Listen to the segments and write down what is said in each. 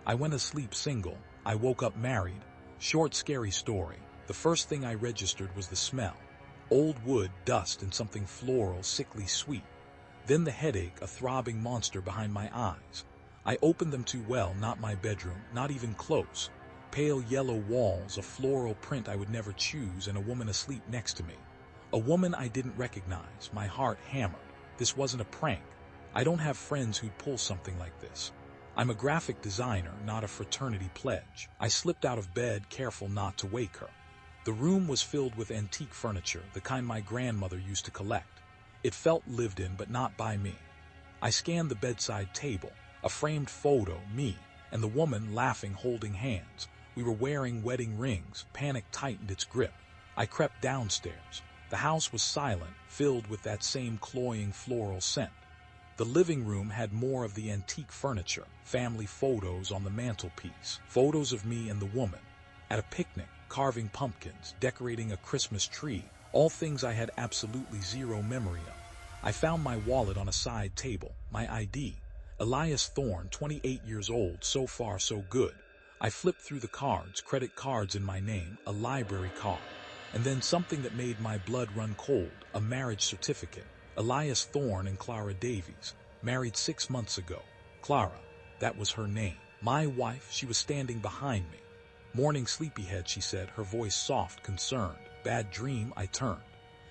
I went to sleep single. I woke up married. Short, scary story. The first thing I registered was the smell. Old wood, dust, and something floral, sickly sweet. Then the headache, a throbbing monster behind my eyes. I opened them too well, not my bedroom, not even close. Pale yellow walls, a floral print I would never choose, and a woman asleep next to me. A woman I didn't recognize. My heart hammered. This wasn't a prank. I don't have friends who'd pull something like this. I'm a graphic designer, not a fraternity pledge. I slipped out of bed, careful not to wake her. The room was filled with antique furniture, the kind my grandmother used to collect. It felt lived in, but not by me. I scanned the bedside table, a framed photo, me, and the woman laughing, holding hands. We were wearing wedding rings. Panic tightened its grip. I crept downstairs. The house was silent, filled with that same cloying floral scent. The living room had more of the antique furniture, family photos on the mantelpiece, photos of me and the woman, at a picnic, carving pumpkins, decorating a Christmas tree, all things I had absolutely zero memory of. I found my wallet on a side table, my ID. Elias Thorne, 28 years old, so far so good. I flipped through the cards, credit cards in my name, a library card, and then something that made my blood run cold, a marriage certificate. Elias Thorne and Clara Davies, married 6 months ago. Clara, that was her name. My wife, she was standing behind me. Morning sleepyhead, she said, her voice soft, concerned. Bad dream, I turned.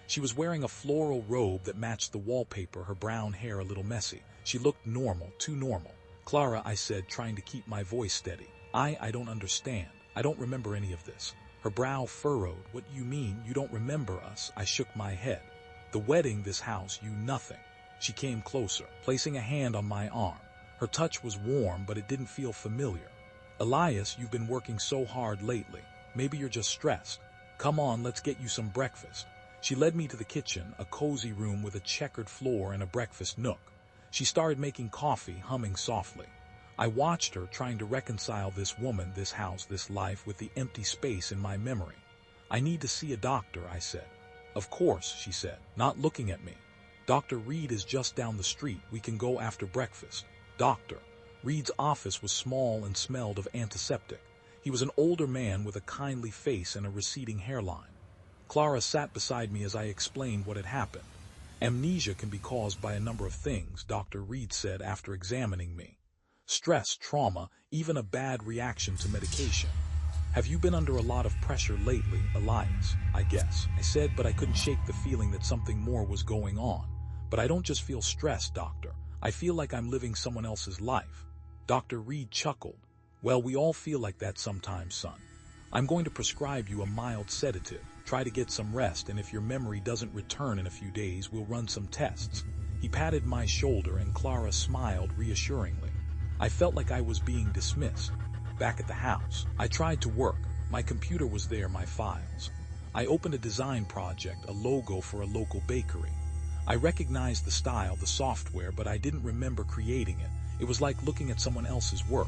She was wearing a floral robe that matched the wallpaper, her brown hair a little messy. She looked normal, too normal. Clara, I said, trying to keep my voice steady. I don't understand. I don't remember any of this. Her brow furrowed. What you mean, you don't remember us? I shook my head. The wedding, this house, you nothing. She came closer, placing a hand on my arm. Her touch was warm, but it didn't feel familiar. Elias, you've been working so hard lately. Maybe you're just stressed. Come on, let's get you some breakfast. She led me to the kitchen, a cozy room with a checkered floor and a breakfast nook. She started making coffee, humming softly. I watched her, trying to reconcile this woman, this house, this life with the empty space in my memory. I need to see a doctor, I said. Of course, she said, not looking at me. Dr. Reed is just down the street. We can go after breakfast. Doctor. Reed's office was small and smelled of antiseptic. He was an older man with a kindly face and a receding hairline. Clara sat beside me as I explained what had happened. Amnesia can be caused by a number of things, Dr. Reed said after examining me. Stress, trauma, even a bad reaction to medication. Have you been under a lot of pressure lately, Elias? I guess, I said, but I couldn't shake the feeling that something more was going on. But I don't just feel stressed, doctor. I feel like I'm living someone else's life. Dr. Reed chuckled. Well, we all feel like that sometimes, son. I'm going to prescribe you a mild sedative. Try to get some rest, and if your memory doesn't return in a few days, we'll run some tests. He patted my shoulder, and Clara smiled reassuringly. I felt like I was being dismissed. Back at the house, I tried to work. My computer was there, my files. I opened a design project, a logo for a local bakery. I recognized the style, the software, but I didn't remember creating it. It was like looking at someone else's work.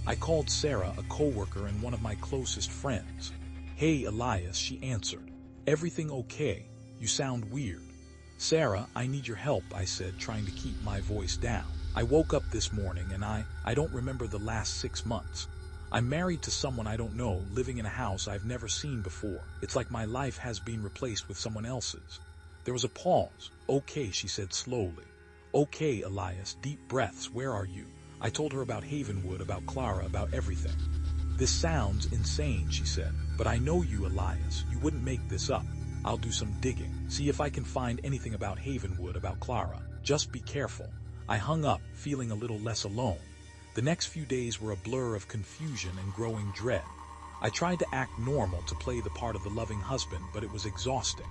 I called Sarah, a coworker and one of my closest friends. Hey, Elias, she answered. Everything okay? You sound weird. Sarah, I need your help, I said, trying to keep my voice down. I woke up this morning and I don't remember the last 6 months. I'm married to someone I don't know, living in a house I've never seen before. It's like my life has been replaced with someone else's. There was a pause. Okay, she said slowly. Okay, Elias, deep breaths, where are you? I told her about Havenwood, about Clara, about everything. This sounds insane, she said, but I know you, Elias. You wouldn't make this up. I'll do some digging, see if I can find anything about Havenwood, about Clara. Just be careful. I hung up, feeling a little less alone. The next few days were a blur of confusion and growing dread. I tried to act normal, to play the part of the loving husband, but it was exhausting.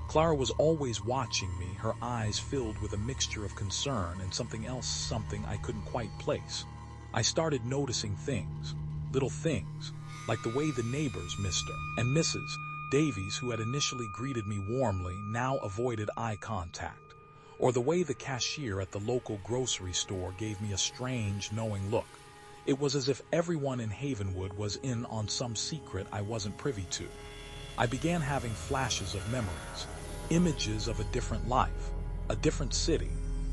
Clara was always watching me, her eyes filled with a mixture of concern and something else, something I couldn't quite place. I started noticing things, little things, like the way the neighbors, Mr. and Mrs. Davies, who had initially greeted me warmly, now avoided eye contact. Or the way the cashier at the local grocery store gave me a strange, knowing look. It was as if everyone in Havenwood was in on some secret I wasn't privy to. I began having flashes of memories, images of a different life, a different city,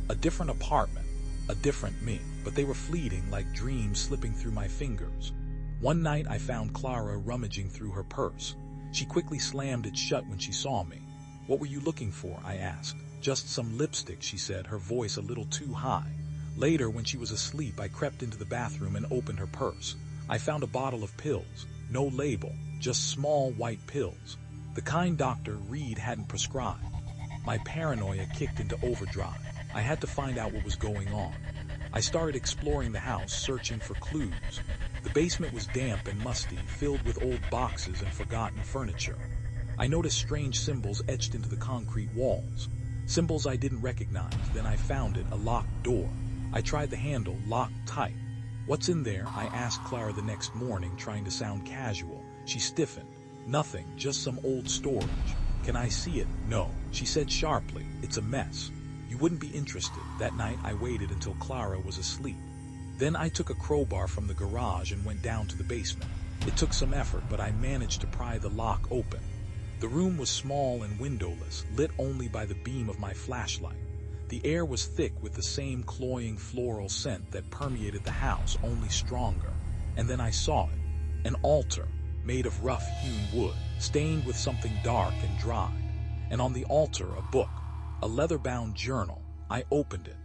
a different apartment. a different me, but they were fleeting like dreams slipping through my fingers. One night I found Clara rummaging through her purse. She quickly slammed it shut when she saw me. "What were you looking for?" I asked. "Just some lipstick," she said, her voice a little too high. Later, when she was asleep, I crept into the bathroom and opened her purse. I found a bottle of pills. No label, just small white pills. The kind Dr. Reed hadn't prescribed. My paranoia kicked into overdrive. I had to find out what was going on. I started exploring the house, searching for clues. The basement was damp and musty, filled with old boxes and forgotten furniture. I noticed strange symbols etched into the concrete walls. Symbols I didn't recognize. Then I found it, a locked door. I tried the handle, locked tight. "What's in there?" I asked Clara the next morning, trying to sound casual. She stiffened. "Nothing, just some old storage." "Can I see it?" "No," she said sharply. "It's a mess. You wouldn't be interested." That night I waited until Clara was asleep. Then I took a crowbar from the garage and went down to the basement. It took some effort, but I managed to pry the lock open. The room was small and windowless, lit only by the beam of my flashlight. The air was thick with the same cloying floral scent that permeated the house, only stronger. And then I saw it. An altar, made of rough-hewn wood, stained with something dark and dried. And on the altar, a book, a leather-bound journal. I opened it.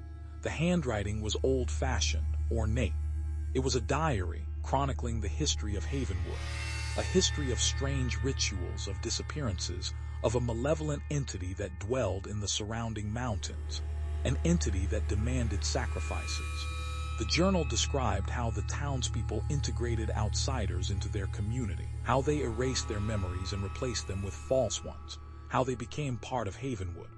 The handwriting was old-fashioned, ornate. It was a diary chronicling the history of Havenwood, a history of strange rituals, of disappearances, of a malevolent entity that dwelled in the surrounding mountains, an entity that demanded sacrifices. The journal described how the townspeople integrated outsiders into their community, how they erased their memories and replaced them with false ones, how they became part of Havenwood.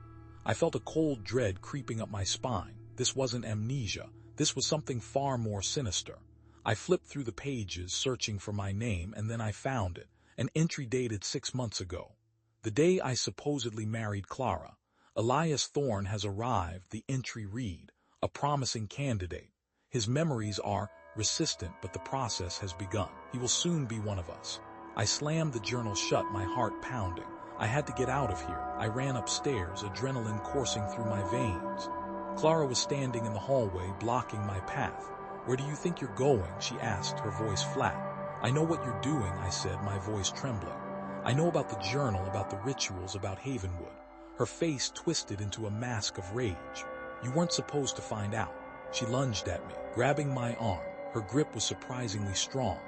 I felt a cold dread creeping up my spine. This wasn't amnesia. This was something far more sinister. I flipped through the pages, searching for my name, and then I found it, an entry dated 6 months ago. The day I supposedly married Clara. "Elias Thorne has arrived," the entry read, "a promising candidate. His memories are resistant, but the process has begun. He will soon be one of us." I slammed the journal shut, my heart pounding. I had to get out of here. I ran upstairs, adrenaline coursing through my veins. Clara was standing in the hallway, blocking my path. "Where do you think you're going?" she asked, her voice flat. "I know what you're doing," I said, my voice trembling. "I know about the journal, about the rituals, about Havenwood." Her face twisted into a mask of rage. "You weren't supposed to find out." She lunged at me, grabbing my arm. Her grip was surprisingly strong.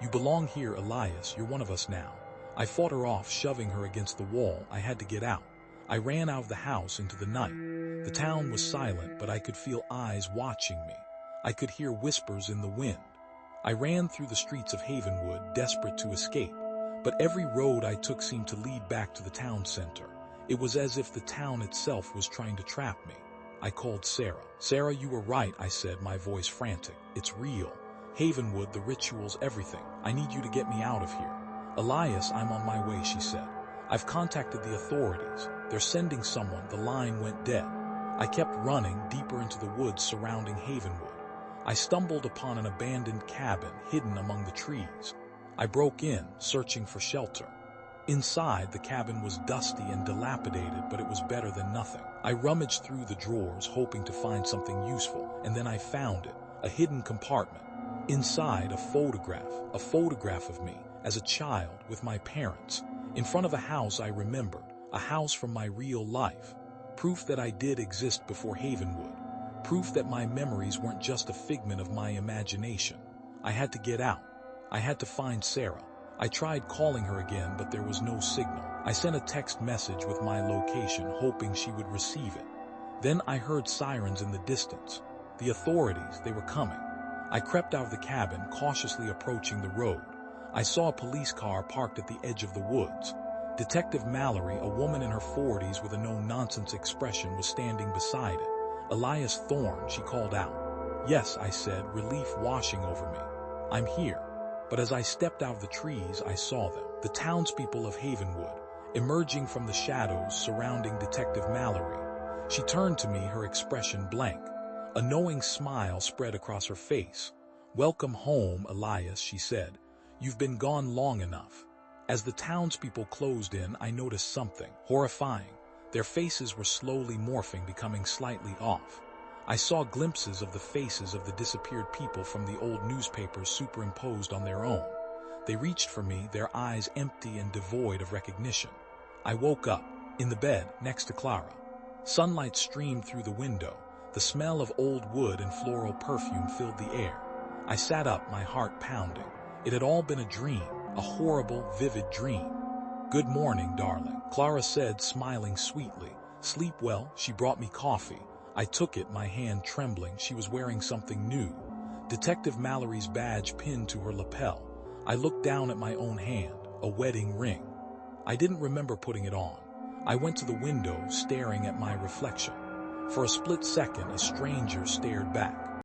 "You belong here, Elias. You're one of us now." I fought her off, shoving her against the wall. I had to get out. I ran out of the house into the night. The town was silent, but I could feel eyes watching me. I could hear whispers in the wind. I ran through the streets of Havenwood, desperate to escape. But every road I took seemed to lead back to the town center. It was as if the town itself was trying to trap me. I called Sarah. "Sarah, you were right," I said, my voice frantic. "It's real. Havenwood, the rituals, everything. I need you to get me out of here." "Elias, I'm on my way," she said. "I've contacted the authorities. They're sending someone." The line went dead. I kept running deeper into the woods surrounding Havenwood. I stumbled upon an abandoned cabin hidden among the trees. I broke in, searching for shelter. Inside, the cabin was dusty and dilapidated, but it was better than nothing. I rummaged through the drawers, hoping to find something useful, and then I found it, a hidden compartment. Inside, a photograph of me, as a child, with my parents, in front of a house I remembered, a house from my real life. Proof that I did exist before Havenwood. Proof that my memories weren't just a figment of my imagination. I had to get out. I had to find Sarah. I tried calling her again, but there was no signal. I sent a text message with my location, hoping she would receive it. Then I heard sirens in the distance. The authorities, they were coming. I crept out of the cabin, cautiously approaching the road. I saw a police car parked at the edge of the woods. Detective Mallory, a woman in her 40s with a no-nonsense expression, was standing beside it. "Elias Thorne," she called out. "Yes," I said, relief washing over me. "I'm here." But as I stepped out of the trees, I saw them, the townspeople of Havenwood, emerging from the shadows surrounding Detective Mallory. She turned to me, her expression blank. A knowing smile spread across her face. "Welcome home, Elias," she said. "You've been gone long enough." As the townspeople closed in, I noticed something horrifying. Their faces were slowly morphing, becoming slightly off. I saw glimpses of the faces of the disappeared people from the old newspapers superimposed on their own. They reached for me, their eyes empty and devoid of recognition. I woke up, in the bed, next to Clara. Sunlight streamed through the window. The smell of old wood and floral perfume filled the air. I sat up, my heart pounding. It had all been a dream, a horrible, vivid dream. "Good morning, darling," Clara said, smiling sweetly. "Sleep well." She brought me coffee. I took it, my hand trembling. She was wearing something new. Detective Mallory's badge pinned to her lapel. I looked down at my own hand, a wedding ring. I didn't remember putting it on. I went to the window, staring at my reflection. For a split second, a stranger stared back.